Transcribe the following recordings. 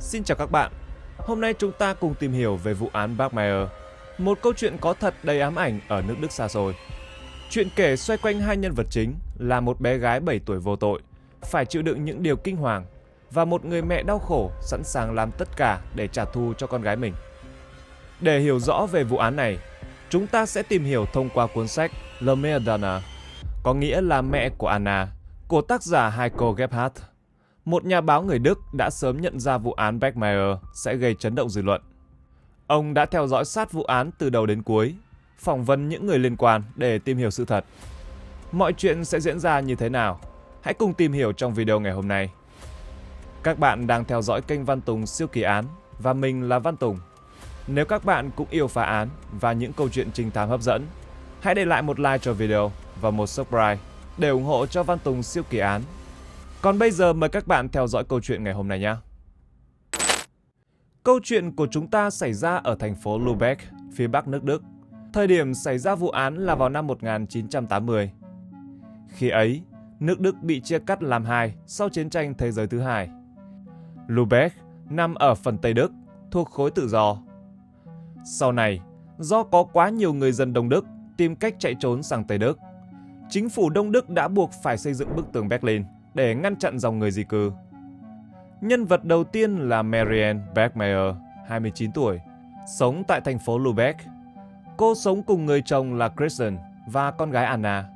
Xin chào các bạn. Hôm nay chúng ta cùng tìm hiểu về vụ án Bergmair, một câu chuyện có thật đầy ám ảnh ở nước Đức xa xôi. Chuyện kể xoay quanh hai nhân vật chính là một bé gái 7 tuổi vô tội, phải chịu đựng những điều kinh hoàng, và một người mẹ đau khổ sẵn sàng làm tất cả để trả thù cho con gái mình. Để hiểu rõ về vụ án này, chúng ta sẽ tìm hiểu thông qua cuốn sách Le Mère d'Anna, có nghĩa là mẹ của Anna, của tác giả Heiko Gebhardt, một nhà báo người Đức đã sớm nhận ra vụ án Bergmair sẽ gây chấn động dư luận. Ông đã theo dõi sát vụ án từ đầu đến cuối, phỏng vấn những người liên quan để tìm hiểu sự thật. Mọi chuyện sẽ diễn ra như thế nào? Hãy cùng tìm hiểu trong video ngày hôm nay. Các bạn đang theo dõi kênh Văn Tùng Siêu Kỳ Án và mình là Văn Tùng. Nếu các bạn cũng yêu phá án và những câu chuyện trinh thám hấp dẫn, hãy để lại một like cho video và một subscribe để ủng hộ cho Văn Tùng Siêu Kỳ Án. Còn bây giờ mời các bạn theo dõi câu chuyện ngày hôm nay nhé. Câu chuyện của chúng ta xảy ra ở thành phố Lübeck, phía bắc nước Đức. Thời điểm xảy ra vụ án là vào năm 1980. Khi ấy, nước Đức bị chia cắt làm hai sau chiến tranh thế giới thứ hai. Lübeck nằm ở phần Tây Đức, thuộc khối tự do. Sau này, do có quá nhiều người dân Đông Đức tìm cách chạy trốn sang Tây Đức, chính phủ Đông Đức đã buộc phải xây dựng bức tường Berlin để ngăn chặn dòng người di cư. Nhân vật đầu tiên là Marianne Bergmair, 29 tuổi, sống tại thành phố Lübeck. Cô sống cùng người chồng là Christian và con gái Anna.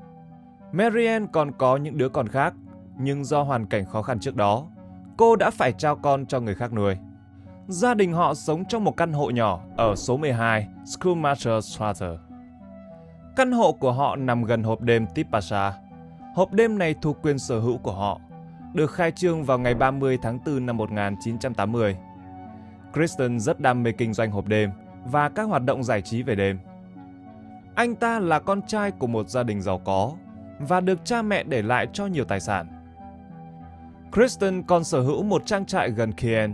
Marianne còn có những đứa con khác, nhưng do hoàn cảnh khó khăn trước đó, cô đã phải trao con cho người khác nuôi. Gia đình họ sống trong một căn hộ nhỏ ở số 12 Schumacherstraße. Căn hộ của họ nằm gần hộp đêm Tippascha. Hộp đêm này thuộc quyền sở hữu của họ, được khai trương vào ngày 30 tháng 4 năm 1980. Kristen rất đam mê kinh doanh hộp đêm và các hoạt động giải trí về đêm. Anh ta là con trai của một gia đình giàu có và được cha mẹ để lại cho nhiều tài sản. Kristen còn sở hữu một trang trại gần Kiel.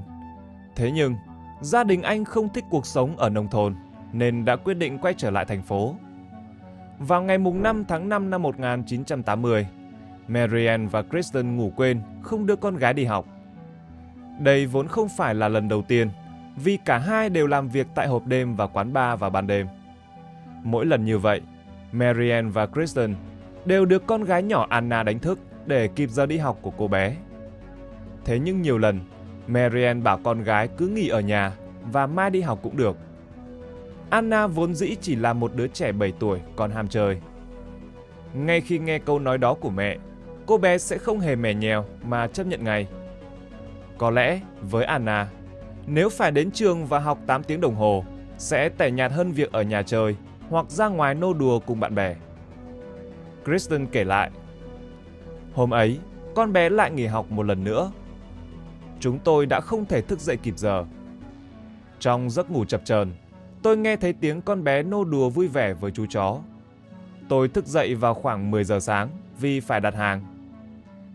Thế nhưng, gia đình anh không thích cuộc sống ở nông thôn nên đã quyết định quay trở lại thành phố. Vào ngày 5 tháng 5 năm 1980, Marianne và Kristen ngủ quên không đưa con gái đi học. Đây vốn không phải là lần đầu tiên, vì cả hai đều làm việc tại hộp đêm và quán bar vào ban đêm. Mỗi lần như vậy, Marianne và Kristen đều được con gái nhỏ Anna đánh thức để kịp giờ đi học của cô bé. Thế nhưng nhiều lần, Marianne bảo con gái cứ nghỉ ở nhà và mai đi học cũng được. Anna vốn dĩ chỉ là một đứa trẻ 7 tuổi còn ham chơi. Ngay khi nghe câu nói đó của mẹ, cô bé sẽ không hề mè nheo mà chấp nhận ngay. Có lẽ với Anna, nếu phải đến trường và học 8 tiếng đồng hồ, sẽ tẻ nhạt hơn việc ở nhà chơi hoặc ra ngoài nô đùa cùng bạn bè. Kristen kể lại, hôm ấy, con bé lại nghỉ học một lần nữa. Chúng tôi đã không thể thức dậy kịp giờ. Trong giấc ngủ chập chờn, tôi nghe thấy tiếng con bé nô đùa vui vẻ với chú chó. Tôi thức dậy vào khoảng 10 giờ sáng vì phải đặt hàng.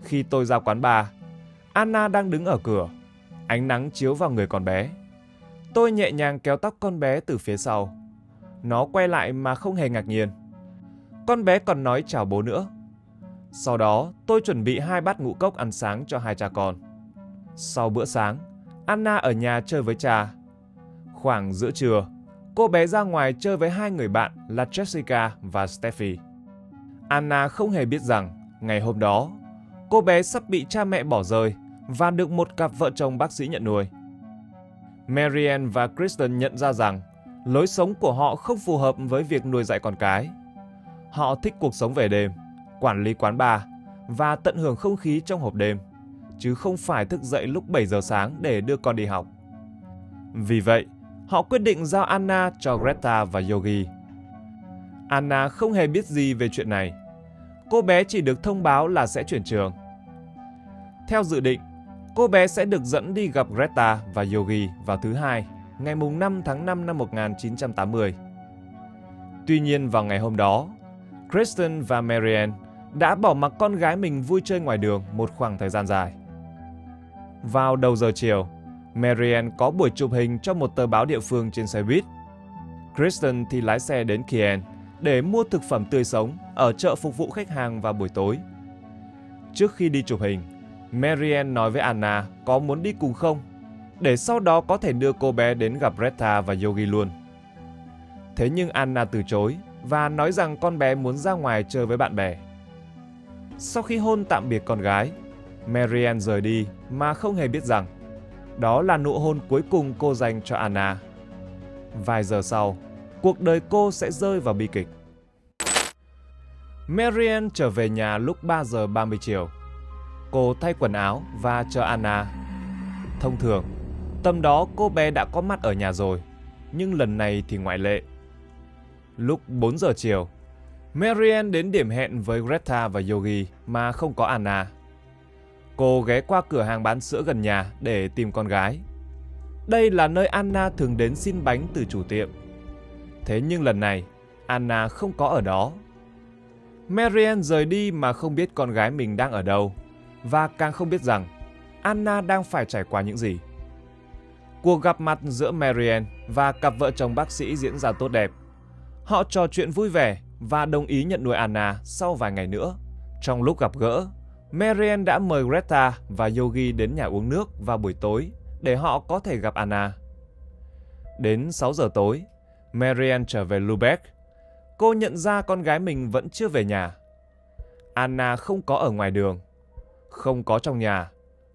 Khi tôi ra quán bar, Anna đang đứng ở cửa. Ánh nắng chiếu vào người con bé. Tôi nhẹ nhàng kéo tóc con bé từ phía sau. Nó quay lại mà không hề ngạc nhiên. Con bé còn nói chào bố nữa. Sau đó, tôi chuẩn bị 2 bát ngũ cốc ăn sáng cho hai cha con. Sau bữa sáng, Anna ở nhà chơi với cha. Khoảng giữa trưa, cô bé ra ngoài chơi với 2 người bạn là Jessica và Steffi. Anna không hề biết rằng, ngày hôm đó, cô bé sắp bị cha mẹ bỏ rơi và được một cặp vợ chồng bác sĩ nhận nuôi. Marianne và Kristen nhận ra rằng lối sống của họ không phù hợp với việc nuôi dạy con cái. Họ thích cuộc sống về đêm, quản lý quán bar và tận hưởng không khí trong hộp đêm, chứ không phải thức dậy lúc 7 giờ sáng để đưa con đi học. Vì vậy, họ quyết định giao Anna cho Greta và Yogi. Anna không hề biết gì về chuyện này. Cô bé chỉ được thông báo là sẽ chuyển trường. Theo dự định, cô bé sẽ được dẫn đi gặp Greta và Yogi vào thứ Hai, ngày 5 tháng 5 năm 1980. Tuy nhiên vào ngày hôm đó, Kristen và Marianne đã bỏ mặc con gái mình vui chơi ngoài đường một khoảng thời gian dài. Vào đầu giờ chiều, Marianne có buổi chụp hình cho một tờ báo địa phương trên xe buýt. Kristen thì lái xe đến Kiel để mua thực phẩm tươi sống ở chợ phục vụ khách hàng vào buổi tối. Trước khi đi chụp hình, Marianne nói với Anna có muốn đi cùng không, để sau đó có thể đưa cô bé đến gặp Greta và Yogi luôn. Thế nhưng Anna từ chối và nói rằng con bé muốn ra ngoài chơi với bạn bè. Sau khi hôn tạm biệt con gái, Marianne rời đi mà không hề biết rằng đó là nụ hôn cuối cùng cô dành cho Anna. Vài giờ sau, cuộc đời cô sẽ rơi vào bi kịch. Marianne trở về nhà lúc 3 giờ 30 chiều. Cô thay quần áo và chờ Anna. Thông thường, tầm đó cô bé đã có mặt ở nhà rồi, nhưng lần này thì ngoại lệ. Lúc 4 giờ chiều, Marianne đến điểm hẹn với Greta và Yogi mà không có Anna. Cô ghé qua cửa hàng bán sữa gần nhà để tìm con gái. Đây là nơi Anna thường đến xin bánh từ chủ tiệm. Thế nhưng lần này, Anna không có ở đó. Marianne rời đi mà không biết con gái mình đang ở đâu, và càng không biết rằng Anna đang phải trải qua những gì. Cuộc gặp mặt giữa Marianne và cặp vợ chồng bác sĩ diễn ra tốt đẹp. Họ trò chuyện vui vẻ và đồng ý nhận nuôi Anna sau vài ngày nữa. Trong lúc gặp gỡ, Marianne đã mời Greta và Yogi đến nhà uống nước vào buổi tối để họ có thể gặp Anna. Đến 6 giờ tối, Marianne trở về Lubeck. Cô nhận ra con gái mình vẫn chưa về nhà. Anna không có ở ngoài đường, không có trong nhà,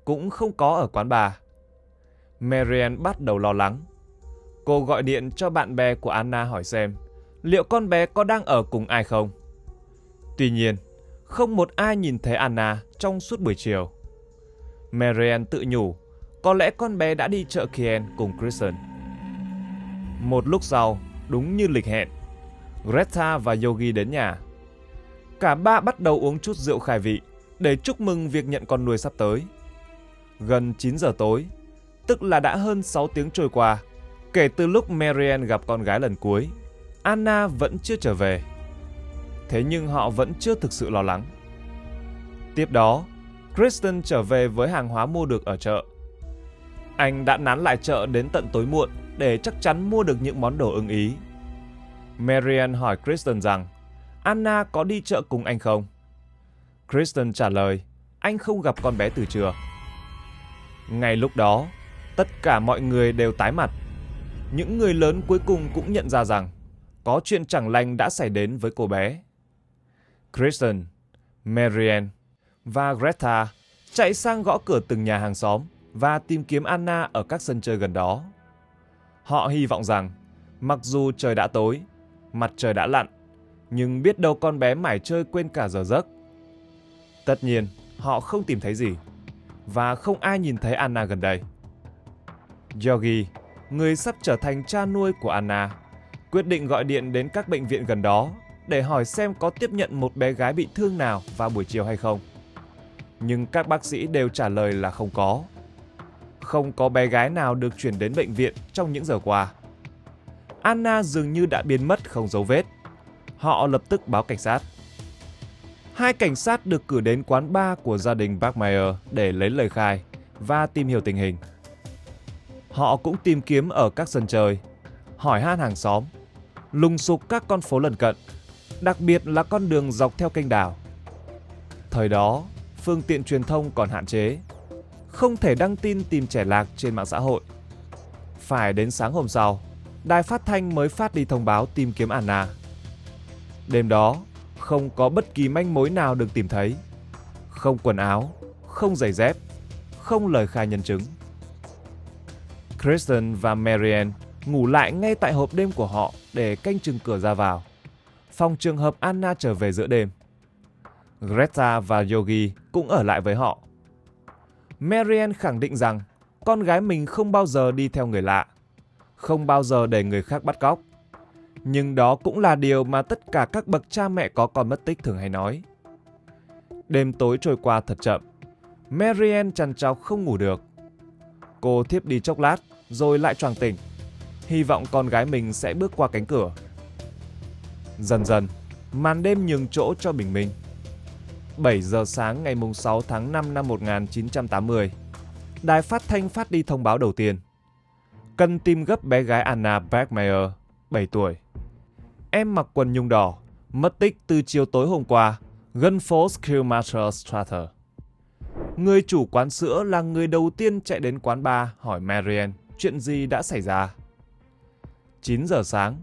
cũng không có ở quán bar. Marianne bắt đầu lo lắng. Cô gọi điện cho bạn bè của Anna hỏi xem liệu con bé có đang ở cùng ai không. Tuy nhiên, không một ai nhìn thấy Anna trong suốt buổi chiều. Marianne tự nhủ có lẽ con bé đã đi chợ Kien cùng Kristen. Một lúc sau, đúng như lịch hẹn, Greta và Yogi đến nhà. Cả ba bắt đầu uống chút rượu khai vị để chúc mừng việc nhận con nuôi sắp tới. Gần 9 giờ tối, tức là đã hơn 6 tiếng trôi qua, kể từ lúc Marianne gặp con gái lần cuối, Anna vẫn chưa trở về. Thế nhưng họ vẫn chưa thực sự lo lắng. Tiếp đó, Kristen trở về với hàng hóa mua được ở chợ. Anh đã nán lại chợ đến tận tối muộn để chắc chắn mua được những món đồ ưng ý. Marianne hỏi Kristen rằng Anna có đi chợ cùng anh không? Kristen trả lời anh không gặp con bé từ trưa. Ngay lúc đó, tất cả mọi người đều tái mặt. Những người lớn cuối cùng cũng nhận ra rằng có chuyện chẳng lành đã xảy đến với cô bé. Kristen, Marianne và Greta chạy sang gõ cửa từng nhà hàng xóm và tìm kiếm Anna ở các sân chơi gần đó. Họ hy vọng rằng mặc dù trời đã tối, mặt trời đã lặn, nhưng biết đâu con bé mải chơi quên cả giờ giấc. Tất nhiên, họ không tìm thấy gì, và không ai nhìn thấy Anna gần đây. Yogi, người sắp trở thành cha nuôi của Anna, quyết định gọi điện đến các bệnh viện gần đó để hỏi xem có tiếp nhận một bé gái bị thương nào vào buổi chiều hay không. Nhưng các bác sĩ đều trả lời là không có. Không có bé gái nào được chuyển đến bệnh viện trong những giờ qua. Anna dường như đã biến mất không dấu vết. Họ lập tức báo cảnh sát. 2 cảnh sát được cử đến quán bar của gia đình Bachmeier để lấy lời khai và tìm hiểu tình hình. Họ cũng tìm kiếm ở các sân chơi, hỏi han hàng xóm, lùng sục các con phố lân cận, đặc biệt là con đường dọc theo kênh đào. Thời đó, phương tiện truyền thông còn hạn chế, không thể đăng tin tìm trẻ lạc trên mạng xã hội. Phải đến sáng hôm sau, đài phát thanh mới phát đi thông báo tìm kiếm Anna. Đêm đó, không có bất kỳ manh mối nào được tìm thấy. Không quần áo, không giày dép, không lời khai nhân chứng. Kristen và Marianne ngủ lại ngay tại hộp đêm của họ để canh chừng cửa ra vào, phòng trường hợp Anna trở về giữa đêm. Greta và Yogi cũng ở lại với họ. Marianne khẳng định rằng con gái mình không bao giờ đi theo người lạ, không bao giờ để người khác bắt cóc. Nhưng đó cũng là điều mà tất cả các bậc cha mẹ có con mất tích thường hay nói. Đêm tối trôi qua thật chậm. Marianne trằn trọc không ngủ được. Cô thiếp đi chốc lát rồi lại choàng tỉnh, hy vọng con gái mình sẽ bước qua cánh cửa. Dần dần, màn đêm nhường chỗ cho bình minh. 7 giờ sáng ngày 6 tháng 5 năm 1980, đài phát thanh phát đi thông báo đầu tiên. Cần tìm gấp bé gái Anna Bachmeier, 7 tuổi. Em mặc quần nhung đỏ, mất tích từ chiều tối hôm qua, gần phố Skillmaster Strater. Người chủ quán sữa là người đầu tiên chạy đến quán bar hỏi Marianne chuyện gì đã xảy ra. 9 giờ sáng,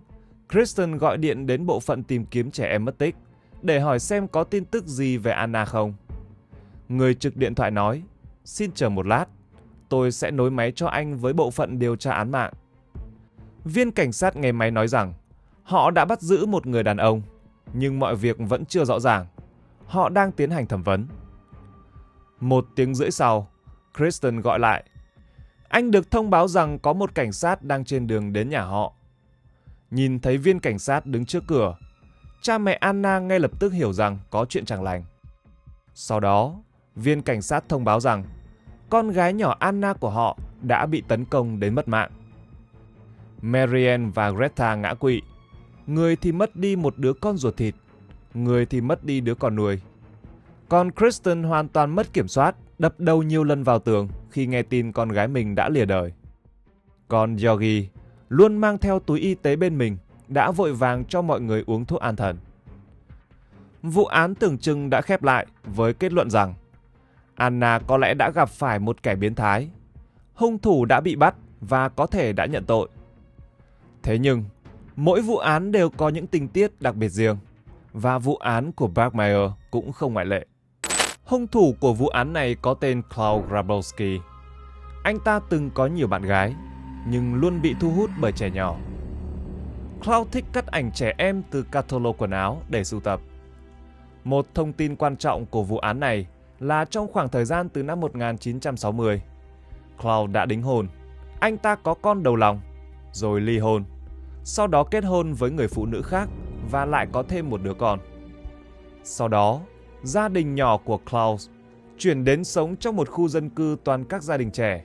Kristen gọi điện đến bộ phận tìm kiếm trẻ em mất tích để hỏi xem có tin tức gì về Anna không. Người trực điện thoại nói, xin chờ một lát, tôi sẽ nối máy cho anh với bộ phận điều tra án mạng. Viên cảnh sát nghe máy nói rằng họ đã bắt giữ một người đàn ông, nhưng mọi việc vẫn chưa rõ ràng. Họ đang tiến hành thẩm vấn. 1 tiếng rưỡi sau, Kristen gọi lại. Anh được thông báo rằng có một cảnh sát đang trên đường đến nhà họ. Nhìn thấy viên cảnh sát đứng trước cửa, cha mẹ Anna ngay lập tức hiểu rằng có chuyện chẳng lành. Sau đó, viên cảnh sát thông báo rằng con gái nhỏ Anna của họ đã bị tấn công đến mất mạng. Marianne và Greta ngã quỵ. Người thì mất đi một đứa con ruột thịt, người thì mất đi đứa con nuôi. Còn Kristen hoàn toàn mất kiểm soát, đập đầu nhiều lần vào tường khi nghe tin con gái mình đã lìa đời. Còn Georgie, luôn mang theo túi y tế bên mình, đã vội vàng cho mọi người uống thuốc an thần. Vụ án tưởng chừng đã khép lại với kết luận rằng Anna có lẽ đã gặp phải một kẻ biến thái. Hung thủ đã bị bắt và có thể đã nhận tội. Thế nhưng, mỗi vụ án đều có những tình tiết đặc biệt riêng, và vụ án của Bergmeyer cũng không ngoại lệ. Hung thủ của vụ án này có tên Klaus Grabowski. Anh ta từng có nhiều bạn gái, nhưng luôn bị thu hút bởi trẻ nhỏ. Klaus thích cắt ảnh trẻ em từ catalog quần áo để sưu tập. Một thông tin quan trọng của vụ án này là trong khoảng thời gian từ năm 1960, Klaus đã đính hôn. Anh ta có con đầu lòng, rồi ly hôn, sau đó kết hôn với người phụ nữ khác và lại có thêm một đứa con. Sau đó, gia đình nhỏ của Klaus chuyển đến sống trong một khu dân cư toàn các gia đình trẻ.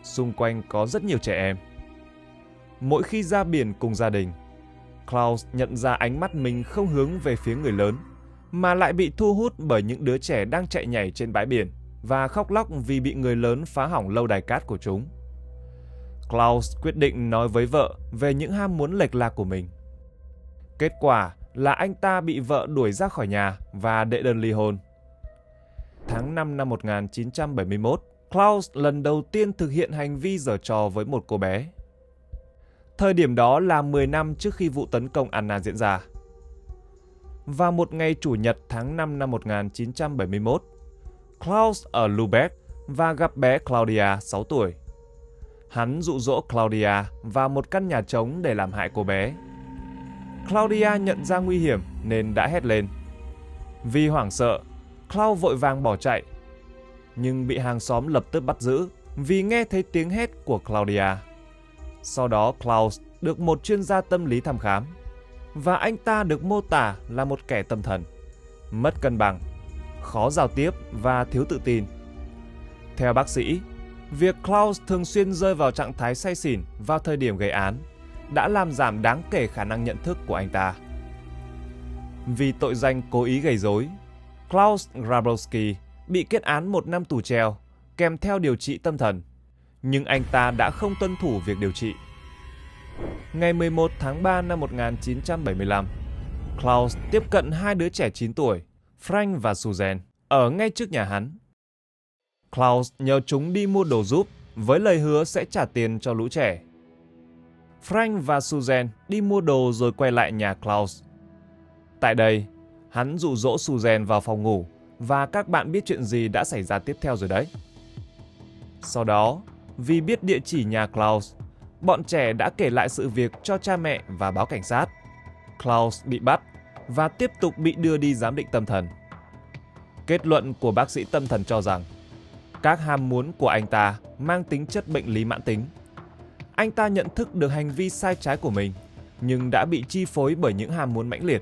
Xung quanh có rất nhiều trẻ em. Mỗi khi ra biển cùng gia đình, Klaus nhận ra ánh mắt mình không hướng về phía người lớn, mà lại bị thu hút bởi những đứa trẻ đang chạy nhảy trên bãi biển và khóc lóc vì bị người lớn phá hỏng lâu đài cát của chúng. Klaus quyết định nói với vợ về những ham muốn lệch lạc của mình. Kết quả là anh ta bị vợ đuổi ra khỏi nhà và đệ đơn ly hôn. Tháng 5 năm 1971, Klaus lần đầu tiên thực hiện hành vi giở trò với một cô bé. Thời điểm đó là 10 năm trước khi vụ tấn công Anna diễn ra. Vào một ngày Chủ nhật tháng 5 năm 1971, Klaus ở Lübeck và gặp bé Claudia 6 tuổi. Hắn dụ dỗ Claudia vào một căn nhà trống để làm hại cô bé. Claudia nhận ra nguy hiểm nên đã hét lên. Vì hoảng sợ, Klaus vội vàng bỏ chạy, nhưng bị hàng xóm lập tức bắt giữ vì nghe thấy tiếng hét của Claudia. Sau đó Klaus được một chuyên gia tâm lý thăm khám, và anh ta được mô tả là một kẻ tâm thần, mất cân bằng, khó giao tiếp và thiếu tự tin. Theo bác sĩ, việc Klaus thường xuyên rơi vào trạng thái say xỉn vào thời điểm gây án đã làm giảm đáng kể khả năng nhận thức của anh ta. Vì tội danh cố ý gây rối, Klaus Grabowski bị kết án 1 năm tù treo kèm theo điều trị tâm thần, nhưng anh ta đã không tuân thủ việc điều trị. Ngày 11 tháng 3 năm 1975, Klaus tiếp cận 2 đứa trẻ 9 tuổi, Frank và Susan, ở ngay trước nhà hắn. Klaus nhờ chúng đi mua đồ giúp với lời hứa sẽ trả tiền cho lũ trẻ. Frank và Susan đi mua đồ rồi quay lại nhà Klaus. Tại đây, hắn dụ dỗ Susan vào phòng ngủ và các bạn biết chuyện gì đã xảy ra tiếp theo rồi đấy. Sau đó, vì biết địa chỉ nhà Klaus, bọn trẻ đã kể lại sự việc cho cha mẹ và báo cảnh sát. Klaus bị bắt và tiếp tục bị đưa đi giám định tâm thần. Kết luận của bác sĩ tâm thần cho rằng các ham muốn của anh ta mang tính chất bệnh lý mãn tính. Anh ta nhận thức được hành vi sai trái của mình, nhưng đã bị chi phối bởi những ham muốn mãnh liệt.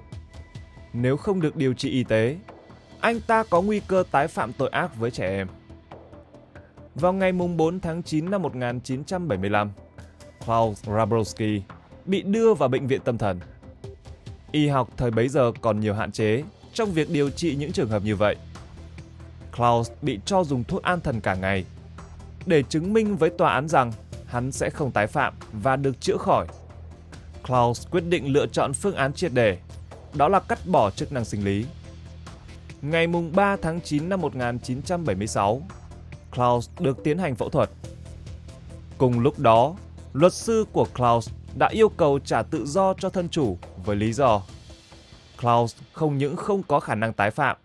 Nếu không được điều trị y tế, anh ta có nguy cơ tái phạm tội ác với trẻ em. Vào ngày 4 tháng 9 năm 1975, Klaus Grabowski bị đưa vào bệnh viện tâm thần. Y học thời bấy giờ còn nhiều hạn chế trong việc điều trị những trường hợp như vậy. Klaus bị cho dùng thuốc an thần cả ngày để chứng minh với tòa án rằng hắn sẽ không tái phạm và được chữa khỏi. Klaus quyết định lựa chọn phương án triệt để, đó là cắt bỏ chức năng sinh lý. Ngày 3 tháng 9 năm 1976, Klaus được tiến hành phẫu thuật. Cùng lúc đó, luật sư của Klaus đã yêu cầu trả tự do cho thân chủ với lý do Klaus không những không có khả năng tái phạm,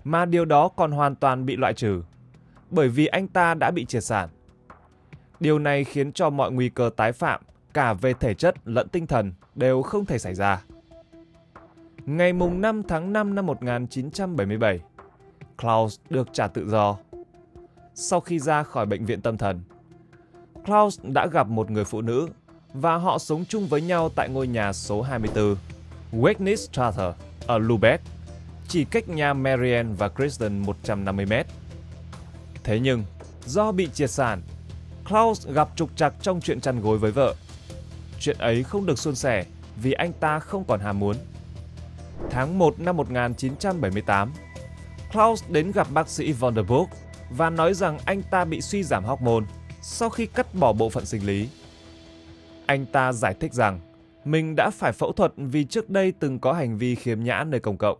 mà điều đó còn hoàn toàn bị loại trừ, bởi vì anh ta đã bị triệt sản. Điều này khiến cho mọi nguy cơ tái phạm, cả về thể chất lẫn tinh thần, đều không thể xảy ra. Ngày 5 tháng 5 năm 1977, Klaus được trả tự do. Sau khi ra khỏi bệnh viện tâm thần, Klaus đã gặp một người phụ nữ và họ sống chung với nhau tại ngôi nhà số 24, Wegnistrasse ở Lübeck, chỉ cách nhà Marianne và Kristen 150 mét. Thế nhưng, do bị triệt sản, Klaus gặp trục trặc trong chuyện chăn gối với vợ. Chuyện ấy không được suôn sẻ vì anh ta không còn ham muốn. Tháng 1 năm 1978, Klaus đến gặp bác sĩ von der Burg và nói rằng anh ta bị suy giảm hormone sau khi cắt bỏ bộ phận sinh lý. Anh ta giải thích rằng mình đã phải phẫu thuật vì trước đây từng có hành vi khiếm nhã nơi công cộng.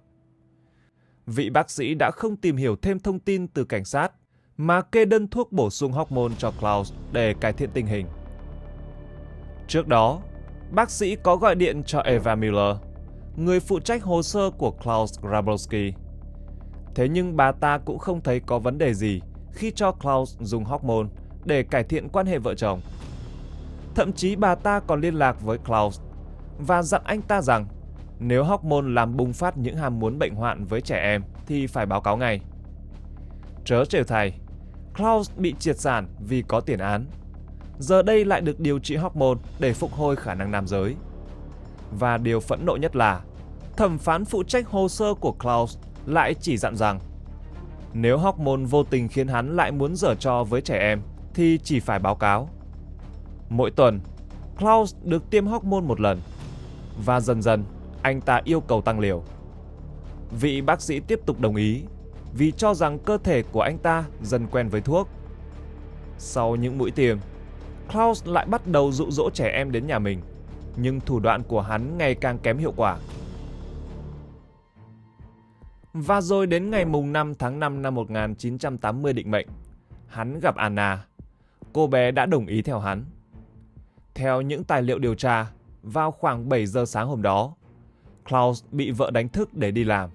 Vị bác sĩ đã không tìm hiểu thêm thông tin từ cảnh sát mà kê đơn thuốc bổ sung hormone cho Klaus để cải thiện tình hình. Trước đó, bác sĩ có gọi điện cho Eva Müller, người phụ trách hồ sơ của Klaus Grabowski. Thế nhưng bà ta cũng không thấy có vấn đề gì khi cho Klaus dùng hormone để cải thiện quan hệ vợ chồng. Thậm chí bà ta còn liên lạc với Klaus và dặn anh ta rằng nếu hormone làm bùng phát những ham muốn bệnh hoạn với trẻ em thì phải báo cáo ngay. Trớ trêu thay, Klaus bị triệt sản vì có tiền án. Giờ đây lại được điều trị hormone để phục hồi khả năng nam giới. Và điều phẫn nộ nhất là thẩm phán phụ trách hồ sơ của Klaus lại chỉ dặn rằng nếu hormone vô tình khiến hắn lại muốn giở trò với trẻ em thì chỉ phải báo cáo. Mỗi tuần, Klaus được tiêm hormone một lần và dần dần anh ta yêu cầu tăng liều. Vị bác sĩ tiếp tục đồng ý vì cho rằng cơ thể của anh ta dần quen với thuốc. Sau những mũi tiêm, Klaus lại bắt đầu dụ dỗ trẻ em đến nhà mình, nhưng thủ đoạn của hắn ngày càng kém hiệu quả. Và rồi đến ngày 5 tháng 5 năm 1980 định mệnh, hắn gặp Anna. Cô bé đã đồng ý theo hắn. Theo những tài liệu điều tra, vào khoảng 7 giờ sáng hôm đó, Klaus bị vợ đánh thức để đi làm.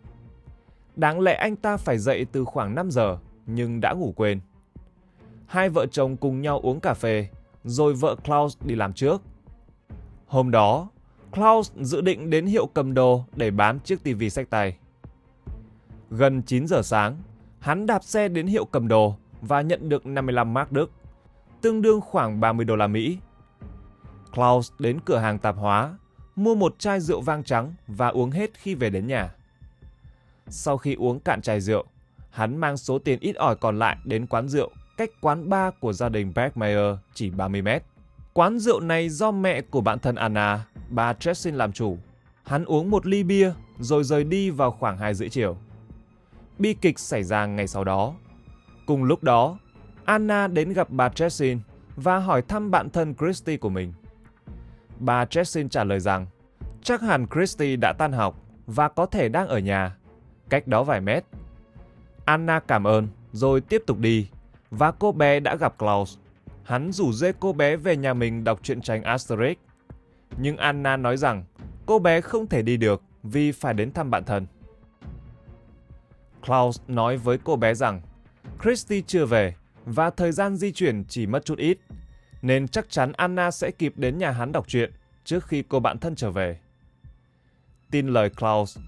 Đáng lẽ anh ta phải dậy từ khoảng 5 giờ, nhưng đã ngủ quên. Hai vợ chồng cùng nhau uống cà phê, rồi vợ Klaus đi làm trước. Hôm đó, Klaus dự định đến hiệu cầm đồ để bán chiếc tivi xách tay. Gần 9 giờ sáng, hắn đạp xe đến hiệu cầm đồ và nhận được 55 mark Đức, tương đương khoảng 30 đô la Mỹ. Klaus đến cửa hàng tạp hóa, mua một chai rượu vang trắng và uống hết khi về đến nhà. Sau khi uống cạn chai rượu, hắn mang số tiền ít ỏi còn lại đến quán rượu cách quán bar của gia đình Bergmeyer chỉ 30 mét. Quán rượu này do mẹ của bạn thân Anna, bà Tressin làm chủ. Hắn uống một ly bia rồi rời đi vào khoảng 2 rưỡi chiều. Bi kịch xảy ra ngày sau đó. Cùng lúc đó, Anna đến gặp bà Tressin và hỏi thăm bạn thân Christy của mình. Bà Tressin trả lời rằng chắc hẳn Christy đã tan học và có thể đang ở nhà, cách đó vài mét. Anna cảm ơn rồi tiếp tục đi và cô bé đã gặp Klaus. Hắn rủ rê cô bé về nhà mình đọc truyện tranh Asterix. Nhưng Anna nói rằng cô bé không thể đi được vì phải đến thăm bạn thân. Klaus nói với cô bé rằng Christy chưa về và thời gian di chuyển chỉ mất chút ít, nên chắc chắn Anna sẽ kịp đến nhà hắn đọc truyện trước khi cô bạn thân trở về. Tin lời Klaus,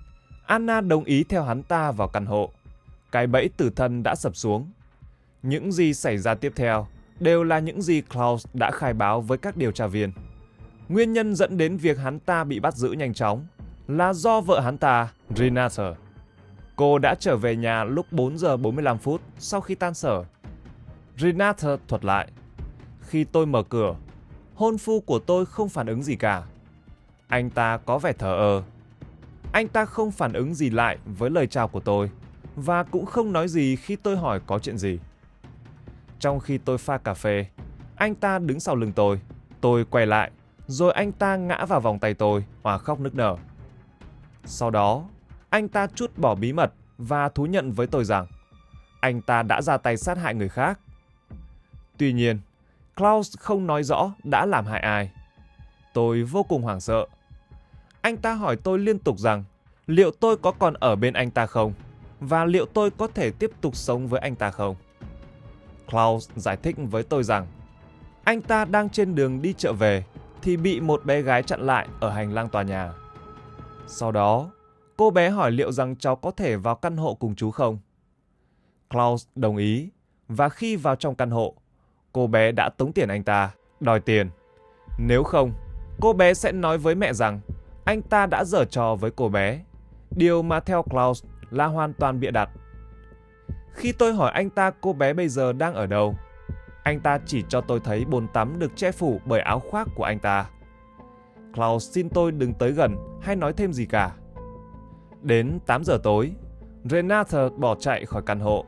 Anna đồng ý theo hắn ta vào căn hộ. Cái bẫy tử thần đã sập xuống. Những gì xảy ra tiếp theo đều là những gì Klaus đã khai báo với các điều tra viên. Nguyên nhân dẫn đến việc hắn ta bị bắt giữ nhanh chóng là do vợ hắn ta, Renate. Cô đã trở về nhà lúc 4 giờ 45 phút sau khi tan sở. Renate thuật lại: khi tôi mở cửa, hôn phu của tôi không phản ứng gì cả. Anh ta có vẻ thờ ơ. Anh ta không phản ứng gì lại với lời chào của tôi và cũng không nói gì khi tôi hỏi có chuyện gì. Trong khi tôi pha cà phê, anh ta đứng sau lưng tôi. Tôi quay lại, rồi anh ta ngã vào vòng tay tôi, òa khóc nức nở. Sau đó, anh ta trút bỏ bí mật và thú nhận với tôi rằng anh ta đã ra tay sát hại người khác Tuy nhiên, Klaus không nói rõ đã làm hại ai. Tôi vô cùng hoảng sợ. Anh ta hỏi tôi liên tục rằng liệu tôi có còn ở bên anh ta không và liệu tôi có thể tiếp tục sống với anh ta không. Klaus giải thích với tôi rằng anh ta đang trên đường đi chợ về thì bị một bé gái chặn lại ở hành lang tòa nhà. Sau đó, cô bé hỏi liệu rằng cháu có thể vào căn hộ cùng chú không. Klaus đồng ý và khi vào trong căn hộ, cô bé đã tống tiền anh ta, đòi tiền. Nếu không, cô bé sẽ nói với mẹ rằng anh ta đã giở trò với cô bé, điều mà theo Klaus là hoàn toàn bịa đặt. Khi tôi hỏi anh ta cô bé bây giờ đang ở đâu, anh ta chỉ cho tôi thấy bồn tắm được che phủ bởi áo khoác của anh ta. Klaus xin tôi đừng tới gần hay nói thêm gì cả. Đến 8 giờ tối, Renate bỏ chạy khỏi căn hộ.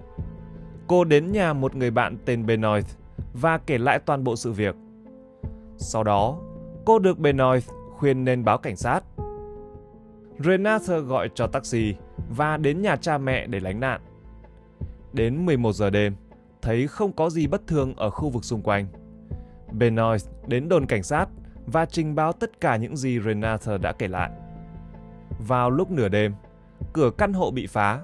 Cô đến nhà một người bạn tên Benoit và kể lại toàn bộ sự việc. Sau đó, cô được Benoit khuyên nên báo cảnh sát. Renate gọi cho taxi và đến nhà cha mẹ để lánh nạn. Đến 11 giờ đêm, thấy không có gì bất thường ở khu vực xung quanh. Benoit đến đồn cảnh sát và trình báo tất cả những gì Renate đã kể lại. Vào lúc nửa đêm, cửa căn hộ bị phá.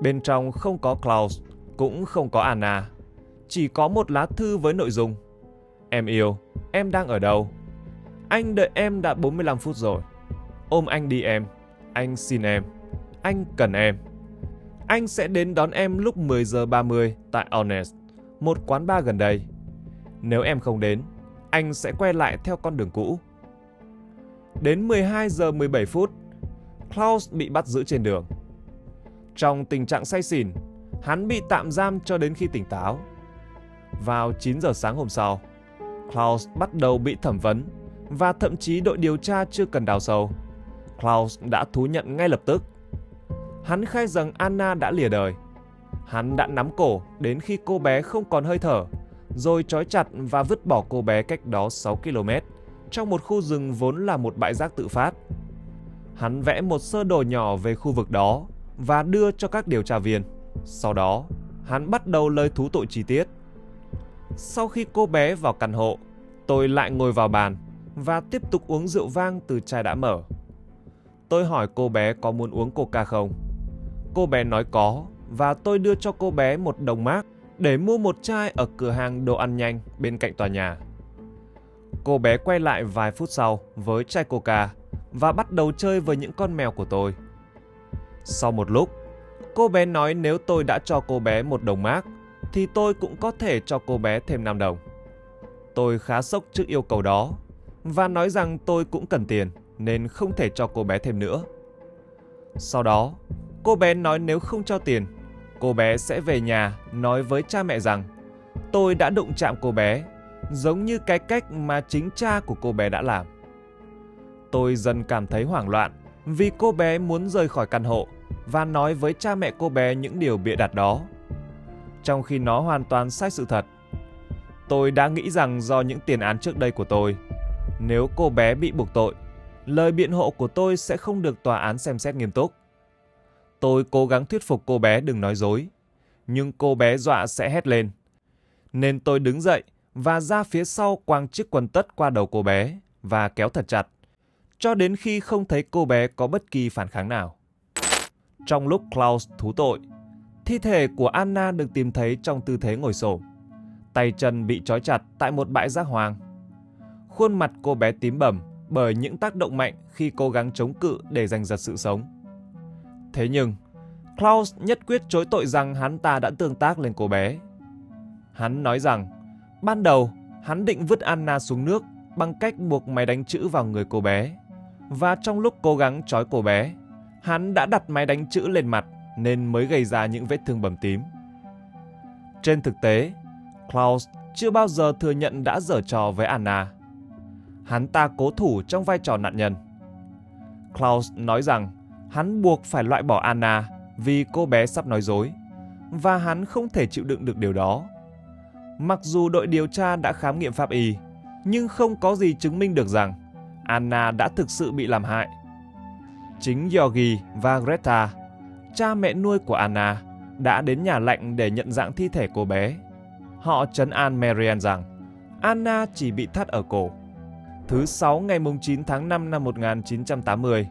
Bên trong không có Klaus, cũng không có Anna. Chỉ có một lá thư với nội dung: Em yêu, em đang ở đâu? Anh đợi em đã 45 phút rồi. Ôm anh đi em, anh xin em, anh cần em. Anh sẽ đến đón em lúc 10 giờ 30 tại Honest, một quán bar gần đây. Nếu em không đến, anh sẽ quay lại theo con đường cũ. Đến 12 giờ 17 phút, Klaus bị bắt giữ trên đường. Trong tình trạng say xỉn, hắn bị tạm giam cho đến khi tỉnh táo. Vào 9 giờ sáng hôm sau, Klaus bắt đầu bị thẩm vấn và thậm chí đội điều tra chưa cần đào sâu. Klaus đã thú nhận ngay lập tức. Hắn khai rằng Anna đã lìa đời. Hắn đã nắm cổ đến khi cô bé không còn hơi thở, rồi trói chặt và vứt bỏ cô bé cách đó 6 km trong một khu rừng vốn là một bãi rác tự phát. Hắn vẽ một sơ đồ nhỏ về khu vực đó và đưa cho các điều tra viên. Sau đó, hắn bắt đầu lời thú tội chi tiết. Sau khi cô bé vào căn hộ, tôi lại ngồi vào bàn và tiếp tục uống rượu vang từ chai đã mở. Tôi hỏi cô bé có muốn uống coca không. Cô bé nói có và tôi đưa cho cô bé một đồng mark để mua một chai ở cửa hàng đồ ăn nhanh bên cạnh tòa nhà. Cô bé quay lại vài phút sau với chai coca và bắt đầu chơi với những con mèo của tôi. Sau một lúc, cô bé nói nếu tôi đã cho cô bé một đồng mark thì tôi cũng có thể cho cô bé thêm 5 đồng. Tôi khá sốc trước yêu cầu đó và nói rằng tôi cũng cần tiền nên không thể cho cô bé thêm nữa. Sau đó, cô bé nói nếu không cho tiền, cô bé sẽ về nhà nói với cha mẹ rằng tôi đã đụng chạm cô bé, giống như cái cách mà chính cha của cô bé đã làm. Tôi dần cảm thấy hoảng loạn vì cô bé muốn rời khỏi căn hộ và nói với cha mẹ cô bé những điều bịa đặt đó, trong khi nó hoàn toàn sai sự thật. Tôi đã nghĩ rằng do những tiền án trước đây của tôi, nếu cô bé bị buộc tội, lời biện hộ của tôi sẽ không được tòa án xem xét nghiêm túc. Tôi cố gắng thuyết phục cô bé đừng nói dối, nhưng cô bé dọa sẽ hét lên. Nên tôi đứng dậy và ra phía sau quàng chiếc quần tất qua đầu cô bé và kéo thật chặt, cho đến khi không thấy cô bé có bất kỳ phản kháng nào. Trong lúc Klaus thú tội, thi thể của Anna được tìm thấy trong tư thế ngồi xổm, tay chân bị trói chặt tại một bãi rác hoang. Khuôn mặt cô bé tím bầm bởi những tác động mạnh khi cố gắng chống cự để giành giật sự sống. Thế nhưng, Klaus nhất quyết chối tội rằng hắn ta đã tương tác lên cô bé. Hắn nói rằng, ban đầu hắn định vứt Anna xuống nước bằng cách buộc máy đánh chữ vào người cô bé, và trong lúc cố gắng trói cô bé, hắn đã đặt máy đánh chữ lên mặt nên mới gây ra những vết thương bầm tím. Trên thực tế, Klaus chưa bao giờ thừa nhận đã giở trò với Anna. Hắn ta cố thủ trong vai trò nạn nhân. Klaus nói rằng hắn buộc phải loại bỏ Anna vì cô bé sắp nói dối, và hắn không thể chịu đựng được điều đó. Mặc dù đội điều tra đã khám nghiệm pháp y, nhưng không có gì chứng minh được rằng Anna đã thực sự bị làm hại. Chính Georgi và Greta, cha mẹ nuôi của Anna, đã đến nhà lạnh để nhận dạng thi thể cô bé. Họ trấn an Marianne rằng Anna chỉ bị thắt ở cổ. Thứ Sáu ngày 9 tháng 5 năm 1980,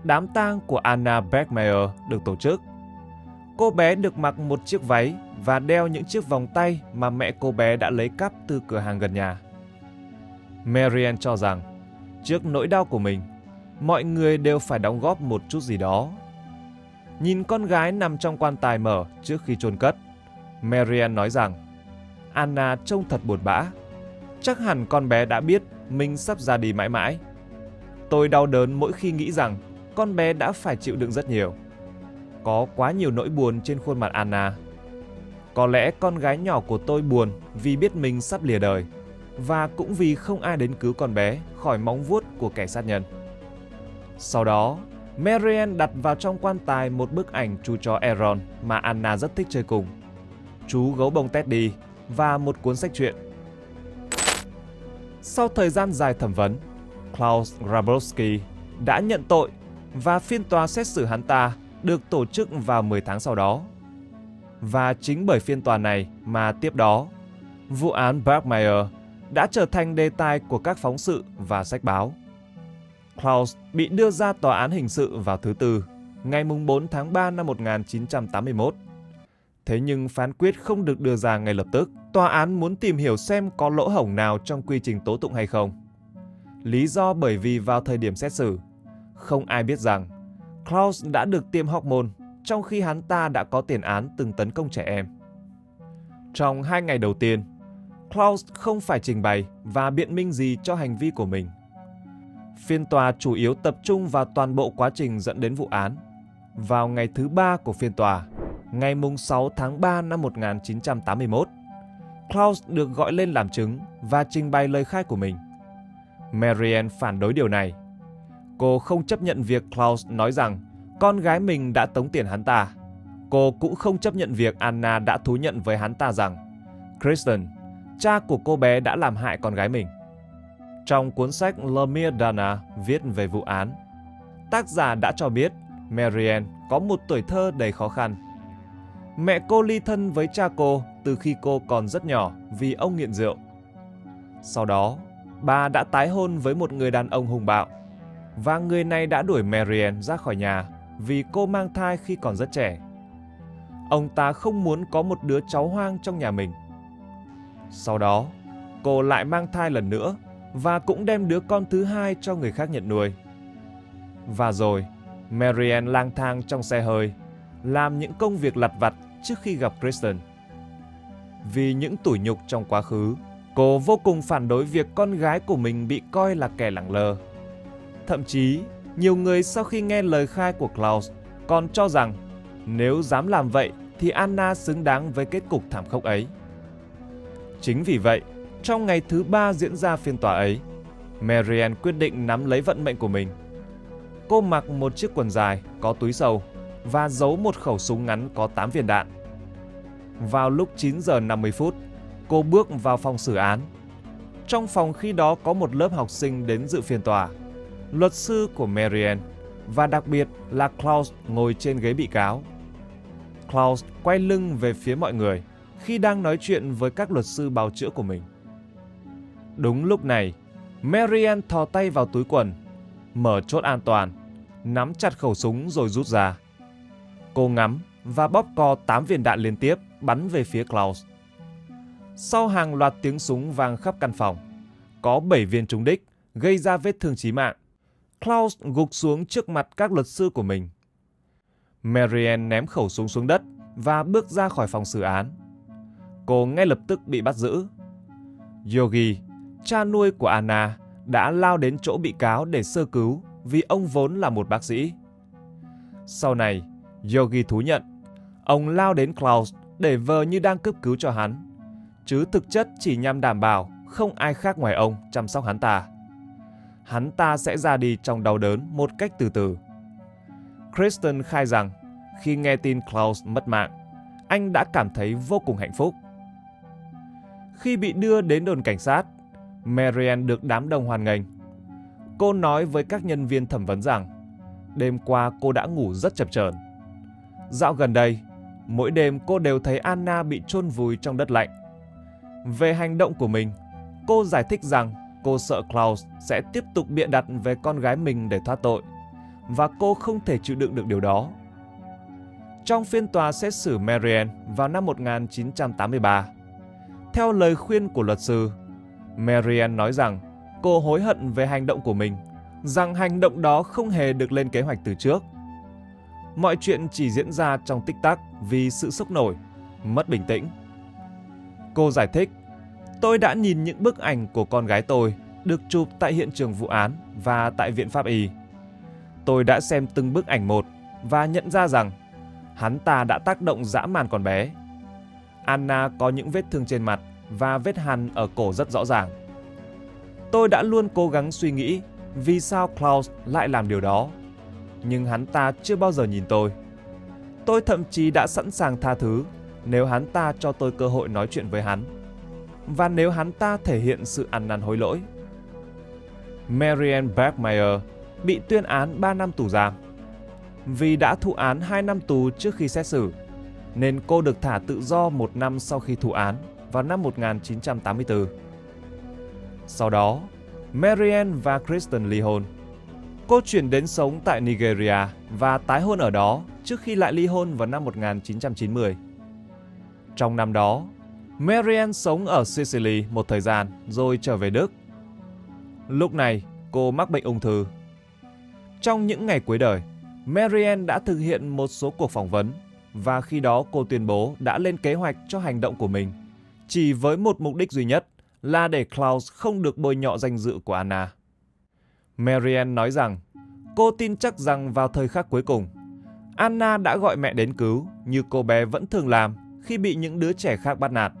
đám tang của Anna Bergmeyer được tổ chức. Cô bé được mặc một chiếc váy và đeo những chiếc vòng tay mà mẹ cô bé đã lấy cắp từ cửa hàng gần nhà. Marianne cho rằng, trước nỗi đau của mình, mọi người đều phải đóng góp một chút gì đó. Nhìn con gái nằm trong quan tài mở trước khi chôn cất, Marianne nói rằng Anna trông thật buồn bã. Chắc hẳn con bé đã biết mình sắp ra đi mãi mãi. Tôi đau đớn mỗi khi nghĩ rằng con bé đã phải chịu đựng rất nhiều. Có quá nhiều nỗi buồn trên khuôn mặt Anna. Có lẽ con gái nhỏ của tôi buồn vì biết mình sắp lìa đời, và cũng vì không ai đến cứu con bé khỏi móng vuốt của kẻ sát nhân. Sau đó, Marianne đặt vào trong quan tài một bức ảnh chú chó Aaron mà Anna rất thích chơi cùng, chú gấu bông Teddy và một cuốn sách truyện. Sau thời gian dài thẩm vấn, Klaus Grabowski đã nhận tội và phiên tòa xét xử hắn ta được tổ chức vào 10 tháng sau đó. Và chính bởi phiên tòa này mà tiếp đó, vụ án Bergmeyer đã trở thành đề tài của các phóng sự và sách báo. Klaus bị đưa ra tòa án hình sự vào thứ Tư, ngày 4 tháng 3 năm 1981. Thế nhưng phán quyết không được đưa ra ngay lập tức. Tòa án muốn tìm hiểu xem có lỗ hổng nào trong quy trình tố tụng hay không. Lý do bởi vì vào thời điểm xét xử, không ai biết rằng Klaus đã được tiêm hormone trong khi hắn ta đã có tiền án từng tấn công trẻ em. Trong 2 ngày đầu tiên, Klaus không phải trình bày và biện minh gì cho hành vi của mình. Phiên tòa chủ yếu tập trung vào toàn bộ quá trình dẫn đến vụ án. Vào ngày thứ 3 của phiên tòa, ngày 6 tháng 3 năm 1981, Klaus được gọi lên làm chứng và trình bày lời khai của mình. Marianne phản đối điều này. Cô không chấp nhận việc Klaus nói rằng con gái mình đã tống tiền hắn ta. Cô cũng không chấp nhận việc Anna đã thú nhận với hắn ta rằng Kristen, cha của cô bé, đã làm hại con gái mình. Trong cuốn sách Lemire Dana viết về vụ án, tác giả đã cho biết Marianne có một tuổi thơ đầy khó khăn. Mẹ cô ly thân với cha cô từ khi cô còn rất nhỏ vì ông nghiện rượu. Sau đó, bà đã tái hôn với một người đàn ông hung bạo, và người này đã đuổi Marianne ra khỏi nhà vì cô mang thai khi còn rất trẻ. Ông ta không muốn có một đứa cháu hoang trong nhà mình. Sau đó, cô lại mang thai lần nữa và cũng đem đứa con thứ hai cho người khác nhận nuôi. Và rồi, Marianne lang thang trong xe hơi, làm những công việc lặt vặt trước khi gặp Kristen. Vì những tủi nhục trong quá khứ, cô vô cùng phản đối việc con gái của mình bị coi là kẻ lẳng lơ. Thậm chí, nhiều người sau khi nghe lời khai của Klaus còn cho rằng nếu dám làm vậy thì Anna xứng đáng với kết cục thảm khốc ấy. Chính vì vậy, trong ngày thứ 3 diễn ra phiên tòa ấy, Marianne quyết định nắm lấy vận mệnh của mình. Cô mặc một chiếc quần dài có túi sâu và giấu một khẩu súng ngắn có 8 viên đạn. Vào lúc 9 giờ 50 phút, cô bước vào phòng xử án. Trong phòng khi đó có một lớp học sinh đến dự phiên tòa, luật sư của Marianne, và đặc biệt là Klaus ngồi trên ghế bị cáo. Klaus quay lưng về phía mọi người khi đang nói chuyện với các luật sư bào chữa của mình. Đúng lúc này, Marianne thò tay vào túi quần, mở chốt an toàn, nắm chặt khẩu súng rồi rút ra. Cô ngắm và bóp cò 8 viên đạn liên tiếp bắn về phía Klaus. Sau hàng loạt tiếng súng vang khắp căn phòng, có 7 viên trúng đích, gây ra vết thương chí mạng. Klaus gục xuống trước mặt các luật sư của mình. Marianne ném khẩu súng xuống đất và bước ra khỏi phòng xử án. Cô ngay lập tức bị bắt giữ. Yogi, cha nuôi của Anna, đã lao đến chỗ bị cáo để sơ cứu vì ông vốn là một bác sĩ. Sau này, Yogi thú nhận ông lao đến Klaus để vờ như đang cấp cứu cho hắn, chứ thực chất chỉ nhằm đảm bảo không ai khác ngoài ông chăm sóc hắn ta. Hắn ta sẽ ra đi trong đau đớn một cách từ từ. Kristen khai rằng khi nghe tin Klaus mất mạng, anh đã cảm thấy vô cùng hạnh phúc. Khi bị đưa đến đồn cảnh sát, Marianne được đám đông hoan nghênh. Cô nói với các nhân viên thẩm vấn rằng đêm qua cô đã ngủ rất chập chờn. Dạo gần đây, mỗi đêm cô đều thấy Anna bị chôn vùi trong đất lạnh. Về hành động của mình, cô giải thích rằng cô sợ Klaus sẽ tiếp tục bịa đặt về con gái mình để thoát tội, và cô không thể chịu đựng được điều đó. Trong phiên tòa xét xử Marianne vào năm 1983, theo lời khuyên của luật sư, Marianne nói rằng cô hối hận về hành động của mình, rằng hành động đó không hề được lên kế hoạch từ trước. Mọi chuyện chỉ diễn ra trong tích tắc vì sự sốc nổi, mất bình tĩnh. Cô giải thích, tôi đã nhìn những bức ảnh của con gái tôi được chụp tại hiện trường vụ án và tại viện pháp y. Tôi đã xem từng bức ảnh một và nhận ra rằng hắn ta đã tác động dã man con bé. Anna có những vết thương trên mặt và vết hằn ở cổ rất rõ ràng. Tôi đã luôn cố gắng suy nghĩ vì sao Klaus lại làm điều đó, nhưng hắn ta chưa bao giờ nhìn tôi. Tôi thậm chí đã sẵn sàng tha thứ nếu hắn ta cho tôi cơ hội nói chuyện với hắn, và nếu hắn ta thể hiện sự ăn năn hối lỗi. Marianne Bergmeyer bị tuyên án 3 năm tù giam. Vì đã thụ án 2 năm tù trước khi xét xử, nên cô được thả tự do 1 năm sau khi thụ án vào năm 1984. Sau đó, Marianne và Kristen ly hôn. Cô chuyển đến sống tại Nigeria và tái hôn ở đó trước khi lại ly hôn vào năm 1990. Trong năm đó, Marianne sống ở Sicily một thời gian rồi trở về Đức. Lúc này, cô mắc bệnh ung thư. Trong những ngày cuối đời, Marianne đã thực hiện một số cuộc phỏng vấn, và khi đó cô tuyên bố đã lên kế hoạch cho hành động của mình, chỉ với một mục đích duy nhất là để Klaus không được bôi nhọ danh dự của Anna. Marianne nói rằng cô tin chắc rằng vào thời khắc cuối cùng, Anna đã gọi mẹ đến cứu như cô bé vẫn thường làm khi bị những đứa trẻ khác bắt nạt.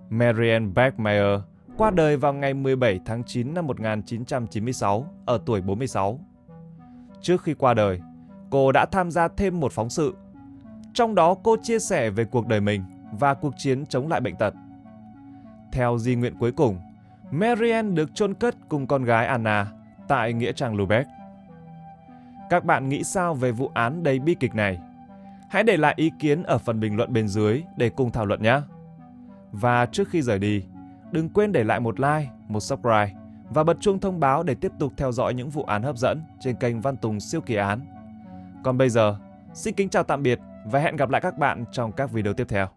Marianne Bergmeyer qua đời vào ngày 17 tháng 9 năm 1996 ở tuổi 46. Trước khi qua đời, cô đã tham gia thêm một phóng sự. Trong đó cô chia sẻ về cuộc đời mình và cuộc chiến chống lại bệnh tật. Theo di nguyện cuối cùng, Marianne được chôn cất cùng con gái Anna tại nghĩa trang Lübeck. Các bạn nghĩ sao về vụ án đầy bi kịch này? Hãy để lại ý kiến ở phần bình luận bên dưới để cùng thảo luận nhé. Và trước khi rời đi, đừng quên để lại một like, một subscribe và bật chuông thông báo để tiếp tục theo dõi những vụ án hấp dẫn trên kênh Văn Tùng Siêu Kỳ Án. Còn bây giờ, xin kính chào tạm biệt và hẹn gặp lại các bạn trong các video tiếp theo.